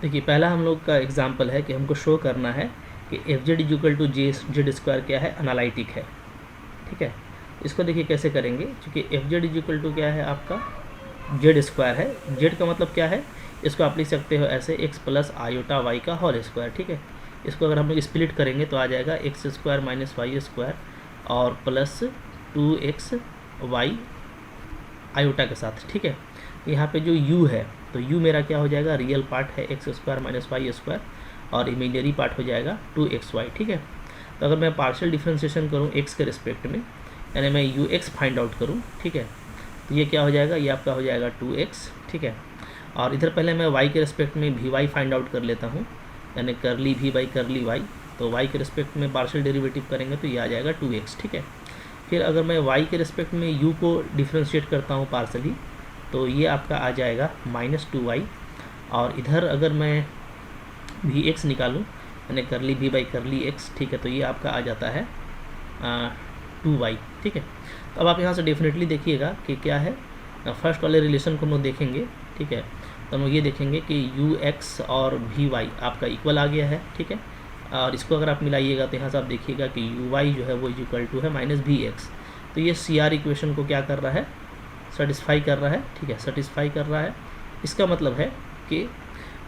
देखिए पहला हम लोग का एग्जाम्पल है कि हमको शो करना है कि F Z is equal to Z square क्या है, अनालिटिक है। ठीक है, इसको देखिए कैसे करेंगे, क्योंकि F Z is equal to क्या है आपका जेड स्क्वायर है। जेड का मतलब क्या है, इसको आप लिख सकते हो ऐसे एक्स प्लस आयोटा वाई का होल स्क्वायर। ठीक है, इसको अगर हम लोग स्प्लिट करेंगे तो आ जाएगा x square minus y square और प्लस 2x वाई आयोटा के साथ। ठीक है, यहाँ पे जो u है तो u मेरा क्या हो जाएगा, रियल पार्ट है x square minus y square और इमेजिनरी पार्ट हो जाएगा 2xy। ठीक है, तो अगर मैं पार्शियल डिफ्रेंशिएशन करूँ x के रिस्पेक्ट में, यानी मैं ux फाइंड आउट करूँ, ठीक है, तो ये क्या हो जाएगा, ये आपका हो जाएगा 2x। ठीक है, और इधर पहले मैं y के रिस्पेक्ट में vy फाइंड आउट कर लेता हूँ, यानी करली v बाई करली y। तो y के रिस्पेक्ट में पार्शियल डेरिवेटिव करेंगे तो ये आ जाएगा 2x। ठीक है, फिर अगर मैं y के रिस्पेक्ट में u को डिफ्रेंशिएट करता हूँ पार्शली, तो ये आपका आ जाएगा -2y। और इधर अगर मैं vx निकालूँ, यानी करली v बाई करली x, ठीक है, तो ये आपका आ जाता है 2y। ठीक है, तो अब आप यहाँ से डेफिनेटली देखिएगा कि क्या है, फर्स्ट वाले रिलेशन को हम लोग देखेंगे। ठीक है, तो हम लोग ये देखेंगे कि ux और vy आपका इक्वल आ गया है। ठीक है, और इसको अगर आप मिलाइएगा तो यहाँ से आप देखिएगा कि uy जो है वो इक्वल टू है -vx। तो ये CR इक्वेशन को क्या कर रहा है, सेटिस्फाई कर रहा है। ठीक है, सेटिस्फाई कर रहा है, इसका मतलब है कि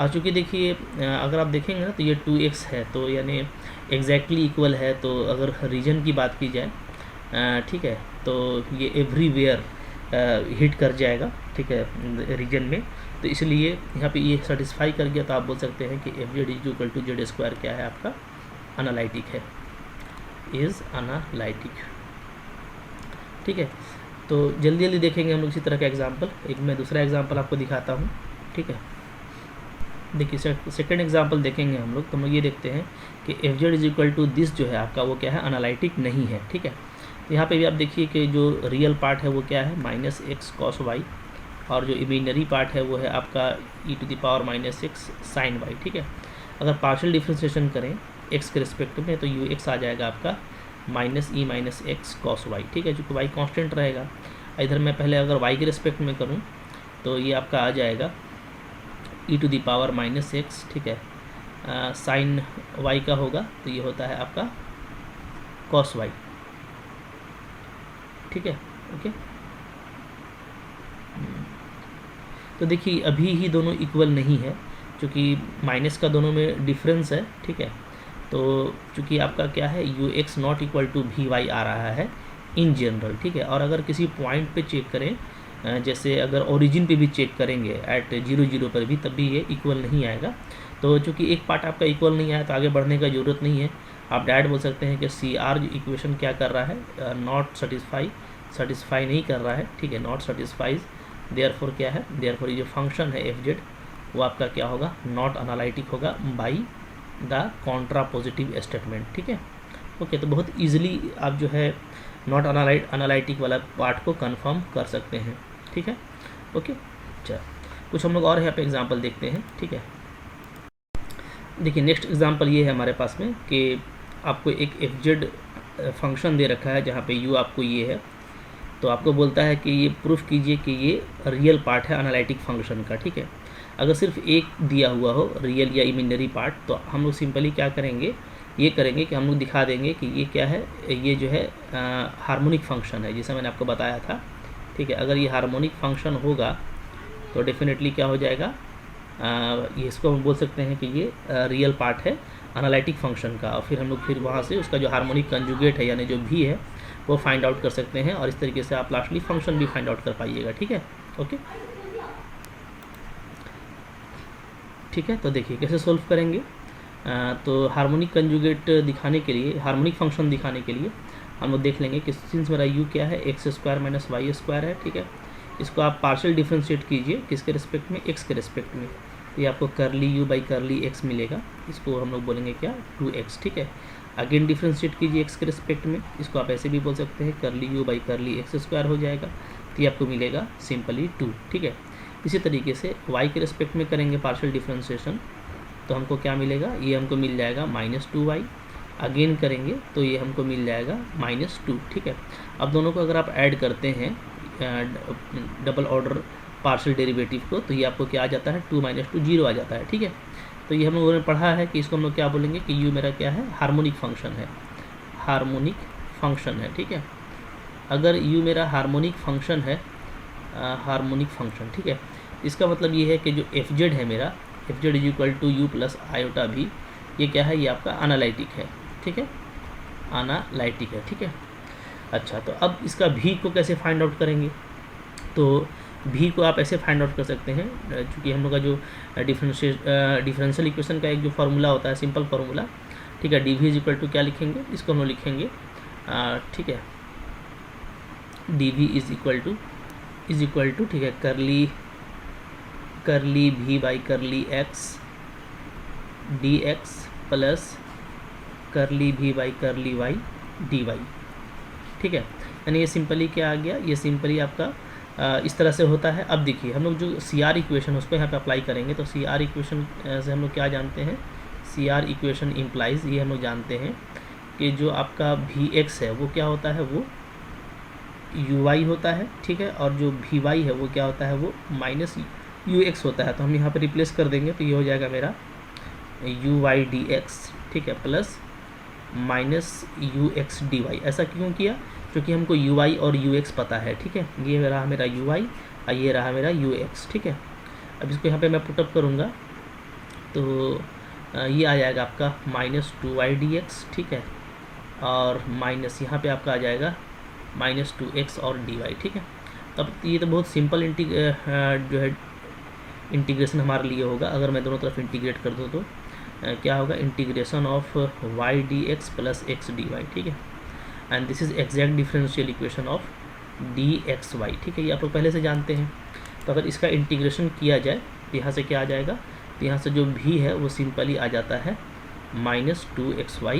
चूँकि देखिए अगर आप देखेंगे ना तो ये 2x है, तो यानी एग्जैक्टली इक्वल है। तो अगर रीजन की बात की जाए, ठीक है, तो ये एवरीवेयर हिट कर जाएगा। ठीक है, रीजन में, तो इसलिए यहाँ पे ये सेटिस्फाई कर गया, तो आप बोल सकते हैं कि F Z is equal to Z square क्या है आपका, अनालिटिक है, इज़ अनालिटिक। ठीक है, तो जल्दी जल्दी देखेंगे हम लोग इसी तरह का एग्जाम्पल। एक मैं दूसरा एग्जाम्पल आपको दिखाता हूँ। ठीक है, देखिए सेकंड एग्जाम्पल देखेंगे हम लोग, तो हम लोग ये देखते हैं कि F Z is equal to this जो है आपका वो क्या है, अनालिटिक नहीं है। ठीक है, तो यहाँ पे भी आप देखिए कि जो रियल पार्ट है वो क्या है, -x cos y, और जो इमेजिनरी पार्ट है वो है आपका e⁻⁻x sin y। ठीक है, अगर पार्शियल डिफ्रेंशिएशन करें x के रिस्पेक्ट में तो ux आ जाएगा आपका -e−x cos y। ठीक है, जो कि y कांस्टेंट रहेगा। इधर मैं पहले अगर y के रिस्पेक्ट में करूं तो ये आपका आ जाएगा e⁻⁻x। ठीक है, साइन y का होगा तो ये होता है आपका cos y। ठीक है, ओके। तो देखिए अभी ही दोनों इक्वल नहीं है, क्योंकि माइनस का दोनों में डिफरेंस है। ठीक है, तो चूँकि आपका क्या है, ux not equal to vy आ रहा है इन जनरल। ठीक है, और अगर किसी पॉइंट पे चेक करें, जैसे अगर ओरिजिन पे भी चेक करेंगे एट 0 पर भी, तब भी ये इक्वल नहीं आएगा। तो चूँकि एक पार्ट आपका इक्वल नहीं आया तो आगे बढ़ने का ज़रूरत नहीं है। आप डायरेक्ट बोल सकते हैं कि CR जो इक्वेशन क्या कर रहा है, नॉट सेटिस्फाई नहीं कर रहा है। ठीक है, नॉट सेटिस्फाइज, देयरफॉर क्या है, देयरफॉर ये जो फंक्शन है एफ जेड वो आपका क्या होगा, नॉट अनालिटिक होगा बाई द कॉन्ट्रापोजिटिव स्टेटमेंट। ठीक है, ओके, तो बहुत इजीली आप जो है नॉट अनालिटिक वाला पार्ट को कंफर्म कर सकते हैं। ठीक है, ओके। अच्छा, कुछ हम लोग और यहाँ पे एग्जांपल देखते हैं। ठीक है, देखिए नेक्स्ट एग्जांपल ये है हमारे पास में कि आपको एक एफ जेड फंक्शन दे रखा है जहाँ पे यू आपको ये है, तो आपको बोलता है कि ये प्रूफ कीजिए कि ये रियल पार्ट है अनालिटिक फंक्शन का। ठीक है, अगर सिर्फ एक दिया हुआ हो रियल या इमेजिनरी पार्ट, तो हम लोग सिंपली क्या करेंगे, ये करेंगे कि हम लोग दिखा देंगे कि ये क्या है, ये जो है हार्मोनिक फंक्शन है, जैसा मैंने आपको बताया था। ठीक है, अगर ये हार्मोनिक फंक्शन होगा तो डेफिनेटली क्या हो जाएगा, ये इसको हम बोल सकते हैं कि ये रियल पार्ट है अनालिटिक फंक्शन का। और फिर हम लोग फिर वहाँ से उसका जो हार्मोनिक कंजुगेट है यानी जो भी है वो फाइंड आउट कर सकते हैं, और इस तरीके से आप लास्टली फंक्शन भी फाइंड आउट कर पाइएगा। ठीक है, ओके। ठीक है, तो देखिए कैसे सोल्व करेंगे। तो हार्मोनिक कंजुगेट दिखाने के लिए, हार्मोनिक फंक्शन दिखाने के लिए हम लोग देख लेंगे कि सिंस मेरा u क्या है, x square minus y square है। ठीक है, इसको आप पार्शियल डिफ्रेंशिएट कीजिए किसके रिस्पेक्ट में, x के रिस्पेक्ट में, तो ये आपको करली u बाई करली x मिलेगा। इसको हम लोग बोलेंगे क्या, 2x। ठीक है, अगेन डिफ्रेंशिएट कीजिए x के रिस्पेक्ट में, इसको आप ऐसे भी बोल सकते हैं करली u बाई करली x स्क्वायर हो जाएगा, तो ये आपको मिलेगा सिंपली 2। ठीक है, इसी तरीके से y के रिस्पेक्ट में करेंगे पार्शियल डिफ्रेंशिएशन, तो हमको क्या मिलेगा, ये हमको मिल जाएगा -2y। अगेन करेंगे तो ये हमको मिल जाएगा -2। ठीक है, अब दोनों को अगर आप ऐड करते हैं डबल ऑर्डर पार्शियल डेरिवेटिव को, तो ये आपको क्या आ जाता है 2 - 2 0 आ जाता है। ठीक है, तो ये हम लोगों ने पढ़ा है कि इसको हम लोग क्या बोलेंगे कि u मेरा क्या है, हार्मोनिक फंक्शन है, हार्मोनिक फंक्शन है। ठीक है, अगर u मेरा हार्मोनिक फंक्शन है, हार्मोनिक फंक्शन, ठीक है, इसका मतलब ये है कि जो एफ जेड है मेरा, एफ जेड = u + आयोटा भी, ये क्या है, ये आपका एनालिटिक है। ठीक है, एनालिटिक है। ठीक है, अच्छा, तो अब इसका भी को कैसे फाइंड आउट करेंगे? तो भी को आप ऐसे फाइंड आउट कर सकते हैं, चूँकि हम लोग का जो डिफरेंशियल इक्वेशन का एक जो फार्मूला होता है, सिंपल फार्मूला, ठीक है, dv = क्या लिखेंगे, इसको हम लोग लिखेंगे, ठीक है, dv = ठीक है, करली v बाई करली x dx प्लस करली v बाई करली y dy। ठीक है, यानी ये सिंपली क्या आ गया, ये सिंपली आपका इस तरह से होता है। अब देखिए हम लोग जो सी आर इक्वेशन उसको यहाँ पे अप्लाई करेंगे, तो सी आर इक्वेशन से हम लोग क्या जानते हैं, सी आर इक्वेशन इम्प्लाइज, ये हम लोग जानते हैं कि जो आपका वी एक्स है वो क्या होता है, वो यू वाई होता है। ठीक है, और जो वी वाई है वो क्या होता है, वो माइनस यू एक्स होता है। तो हम यहाँ पर रिप्लेस कर देंगे, तो ये हो जाएगा मेरा यू वाई डी एक्स, ठीक है, plus minus U X D Y. ऐसा क्यों किया, क्योंकि हमको यू आई और यू एक्स पता है। ठीक है, ये रहा मेरा यू आई और ये रहा मेरा यू एक्स। ठीक है, अब इसको यहाँ पे मैं पुटअप करूँगा, तो ये आ जाएगा आपका -2y/dx। ठीक है, और माइनस यहाँ पे आपका आ जाएगा -2x और dy। ठीक है, तब ये तो बहुत सिंपल जो है इंटीग्रेशन हमारे लिए होगा। अगर मैं दोनों तरफ इंटीग्रेट कर दूँ तो क्या होगा, integration of y/dx plus x/dy। ठीक है, and this is exact differential equation of dxy। ठीक है, ये आप लोग पहले से जानते हैं। तो अगर इसका इंटीग्रेशन किया जाए तो यहाँ से क्या आ जाएगा, तो यहाँ से जो भी है वो सिंपली आ जाता है -2xy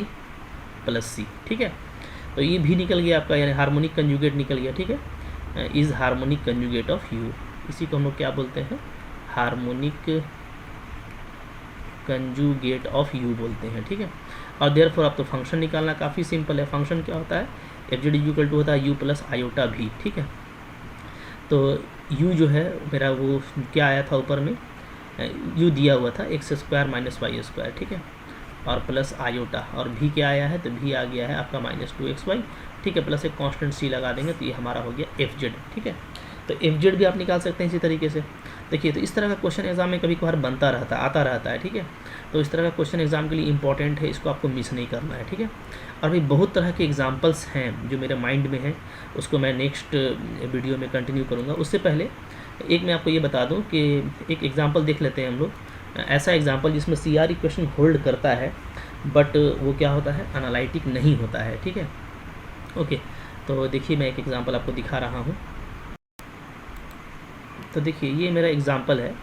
+ c। ठीक है, तो ये भी निकल गया आपका, यानी हार्मोनिक कंजुगेट निकल गया। ठीक है, is harmonic conjugate of u, इसी को हम लोग क्या बोलते हैं, हार्मोनिक कंजुगेट ऑफ u बोलते हैं। ठीक है, और देयरफॉर आप तो फंक्शन निकालना काफ़ी सिंपल है। फंक्शन क्या होता है, एफ जेड = होता है u + आयोटा भी। ठीक है, तो u जो है मेरा वो क्या आया था ऊपर में, u दिया हुआ था x² - y²। ठीक है, और प्लस आयोटा, और भी क्या आया है, तो भी आ गया है आपका -2xy। ठीक है, प्लस एक कांस्टेंट c लगा देंगे, तो ये हमारा हो गया एफ जेड। ठीक है, तो एफ जेड भी आप निकाल सकते हैं इसी तरीके से। देखिए, तो इस तरह का क्वेश्चन एग्जाम में कभी कभार बनता रहता है, आता रहता है। ठीक है, तो इस तरह का क्वेश्चन एग्जाम के लिए इंपॉर्टेंट है, इसको आपको मिस नहीं करना है। ठीक है, और भी बहुत तरह के एग्जाम्पल्स हैं जो मेरे माइंड में हैं, उसको मैं नेक्स्ट वीडियो में कंटिन्यू करूँगा। उससे पहले एक मैं आपको ये बता दूँ कि एक एग्जाम्पल देख लेते हैं हम लोग, ऐसा एग्जाम्पल जिसमें सी आर इक्वेशन होल्ड करता है बट वो क्या होता है, एनालिटिक नहीं होता है। ठीक है, ओके, तो देखिए मैं एक एग्जाम्पल आपको दिखा रहा हूँ। तो देखिए ये मेरा एग्जाम्पल है,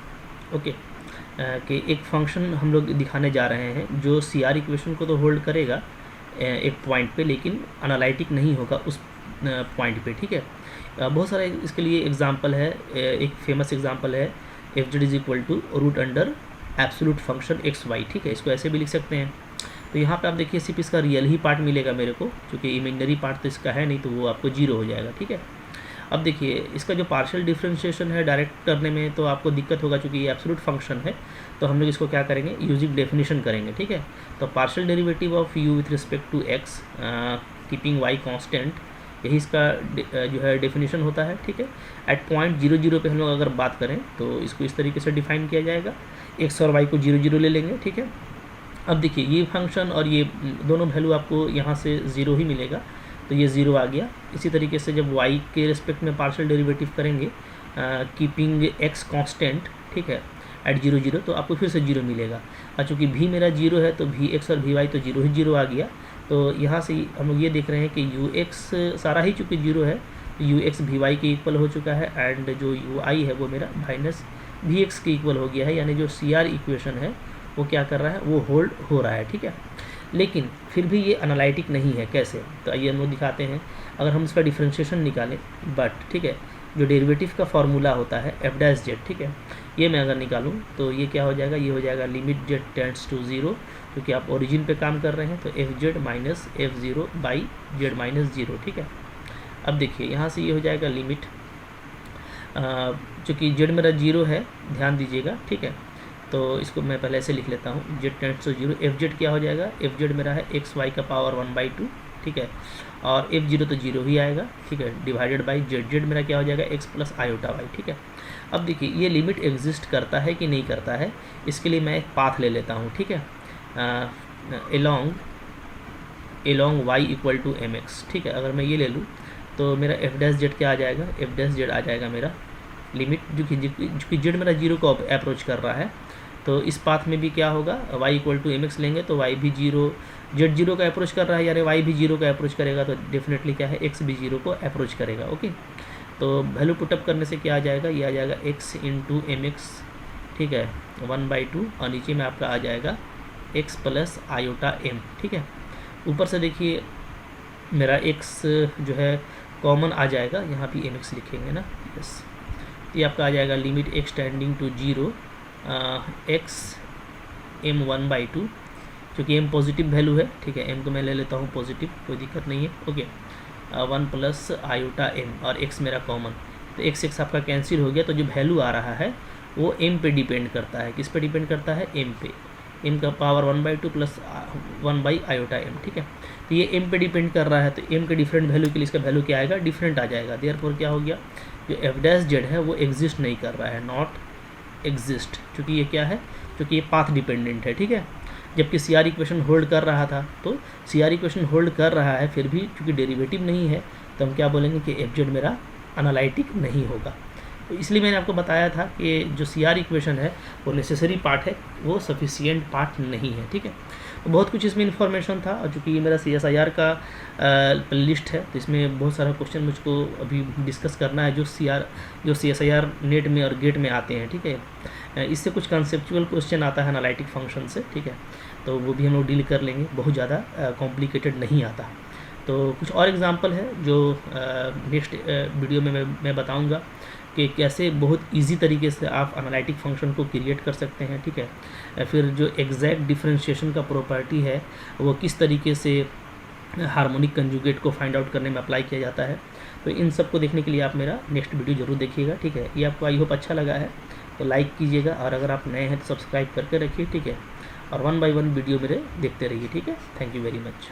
ओके, कि एक फंक्शन हम लोग दिखाने जा रहे हैं जो सी आर इक्वेशन को तो होल्ड करेगा एक पॉइंट पे, लेकिन एनालिटिक नहीं होगा उस पॉइंट पे। ठीक है, बहुत सारे इसके लिए एग्जांपल है। एक फेमस एग्जांपल है F Z = absolute function x y. ठीक है, इसको ऐसे भी लिख सकते हैं। तो यहाँ पे आप देखिए सिर्फ इसका रियल ही पार्ट मिलेगा मेरे को, क्योंकि इमेजिनरी पार्ट तो इसका है नहीं, तो वो आपको 0 हो जाएगा। ठीक है, अब देखिए इसका जो पार्शियल डिफरेंशिएशन है डायरेक्ट करने में तो आपको दिक्कत होगा, क्योंकि ये एब्सोल्यूट फंक्शन है। तो हम लोग इसको क्या करेंगे, यूजिंग डेफिनेशन करेंगे। ठीक है, तो partial derivative of u with respect to x keeping y constant, यही इसका जो है डेफिनेशन होता है। ठीक है, एट पॉइंट 0 0 पे हम लोग अगर बात करें तो इसको इस तरीके से डिफाइन किया जाएगा, x और y को 0 0 ले लेंगे। ठीक है, अब देखिए ये फंक्शन और ये दोनों वैल्यू आपको यहाँ से 0 ही मिलेगा, तो ये 0 आ गया। इसी तरीके से जब y के रिस्पेक्ट में पार्शियल डेरिवेटिव करेंगे कीपिंग x कांस्टेंट, ठीक है, एट 0 0, तो आपको फिर से 0 मिलेगा। और चूँकि भी मेरा 0 है तो भी x और भी y तो 0 ही 0 आ गया। तो यहाँ से हम लोग ये देख रहे हैं कि ux सारा ही चूँकि 0 है, तो ux भी y के इक्वल हो चुका है, एंड जो ui है वो मेरा माइनस भी x के इक्वल हो गया है। यानी जो सी आर इक्वेशन है वो क्या कर रहा है, वो होल्ड हो रहा है। ठीक है, लेकिन फिर भी ये एनालिटिक नहीं है। कैसे, तो आइए हम लोग दिखाते हैं। अगर हम इसका डिफरेंशिएशन निकालें, बट ठीक है, जो डेरिवेटिव का फॉर्मूला होता है f'(z), ठीक है, ये मैं अगर निकालूं तो ये क्या हो जाएगा, ये हो जाएगा लिमिट z टेंड्स टू 0, क्योंकि आप ओरिजिन पे काम कर रहे हैं। तो f(z - f0/z - 0)। ठीक है, अब देखिए यहाँ से ये हो जाएगा लिमिट चूँकि जेड मेरा 0 है, ध्यान दीजिएगा, ठीक है। तो इसको मैं पहले ऐसे लिख लेता हूँ, Z tends to 0, F Z क्या हो जाएगा, एफ जेड मेरा है एक्स वाई का पावर 1/2, ठीक है, और एफ 0 तो 0 ही आएगा, ठीक है, डिवाइडेड बाई जेड, जेड मेरा क्या हो जाएगा, एक्स प्लस आयोटा वाई, ठीक है। अब देखिए ये लिमिट एग्जिस्ट करता है कि नहीं करता है, इसके लिए मैं एक पाथ ले लेता हूँ, ठीक है, along y equal to M X, ठीक है। अगर मैं ये ले लूँ तो मेरा एफ डैश जेड क्या आ जाएगा, एफ डैश जेड आ जाएगा मेरा लिमिट, जो कि जेड मेरा 0 को अप्रोच कर रहा है, तो इस पाथ में भी क्या होगा, y equal to M X लेंगे तो y भी 0, जेड 0 का अप्रोच कर रहा है, यानी y भी 0 का अप्रोच करेगा, तो डेफिनेटली क्या है, x भी 0 को अप्रोच करेगा, ओके। तो वैल्यू पुटअप करने से क्या आ जाएगा, ये आ जाएगा x इंटू एम एक्स, ठीक है, 1/2, और नीचे में आपका आ जाएगा x प्लस आयोटा m, ठीक है। ऊपर से देखिए मेरा x जो है कॉमन आ जाएगा, यहाँ भी एम एक्स लिखेंगे ना, यस, ये आपका आ जाएगा limit x tending to 0 x M 1/2, क्योंकि m पॉजिटिव वैल्यू है, ठीक है, m को मैं ले लेता हूँ पॉजिटिव, कोई दिक्कत नहीं है, ओके, 1 प्लस आयोटा m, और x मेरा कॉमन, तो x आपका कैंसिल हो गया, तो जो वैल्यू आ रहा है वो m पे डिपेंड करता है, किस पे डिपेंड करता है, m पे, m का पावर 1/2 प्लस 1/आयोटा m, ठीक है। तो ये m पे डिपेंड कर रहा है, तो m के डिफरेंट वैल्यू के लिए इसका वैल्यू क्या आएगा, डिफरेंट आ जाएगा, देयरफॉर क्या हो गया, जो एफ डैश जेड है वो एग्जिस्ट नहीं कर रहा है, नॉट एग्जिस्ट, क्योंकि ये क्या है, क्योंकि ये पाथ डिपेंडेंट है, ठीक है। जबकि सी आर इक्वेशन होल्ड कर रहा था, तो सी आर इक्वेशन होल्ड कर रहा है, फिर भी क्योंकि डेरिवेटिव नहीं है, तो हम क्या बोलेंगे कि एफ जेड मेरा एनालिटिक नहीं होगा। तो इसलिए मैंने आपको बताया था कि जो सी आर इक्वेशन है वो नेसेसरी पार्ट है, वो सफिशियंट पार्ट नहीं है, ठीक है। तो बहुत कुछ इसमें इन्फॉर्मेशन था, और चूँकि ये मेरा CSIR का लिस्ट है, तो इसमें बहुत सारा क्वेश्चन मुझको अभी डिस्कस करना है, जो CSIR नेट में और गेट में आते हैं, ठीक है। इससे कुछ कंसेप्चुअल क्वेश्चन आता है एनालिटिक फंक्शन से, ठीक है, तो वो भी हम लोग डील कर लेंगे, बहुत ज़्यादा कॉम्प्लिकेटेड नहीं आता। तो कुछ और एग्जांपल है जो नेक्स्ट वीडियो में मैं बताऊंगा कि कैसे बहुत इजी तरीके से आप एनालिटिक फंक्शन को क्रिएट कर सकते हैं, ठीक है। फिर जो एग्जैक्ट डिफरेंशिएशन का प्रॉपर्टी है वो किस तरीके से हार्मोनिक कंजुगेट को फाइंड आउट करने में अप्लाई किया जाता है, तो इन सब को देखने के लिए आप मेरा नेक्स्ट वीडियो ज़रूर देखिएगा, ठीक है। ये आपको आई होप अच्छा लगा है तो लाइक कीजिएगा, और अगर आप नए हैं तो सब्सक्राइब करके रखिए, ठीक है, और 1 बाय 1 वीडियो मेरे देखते रहिए, ठीक है। Thank you very much.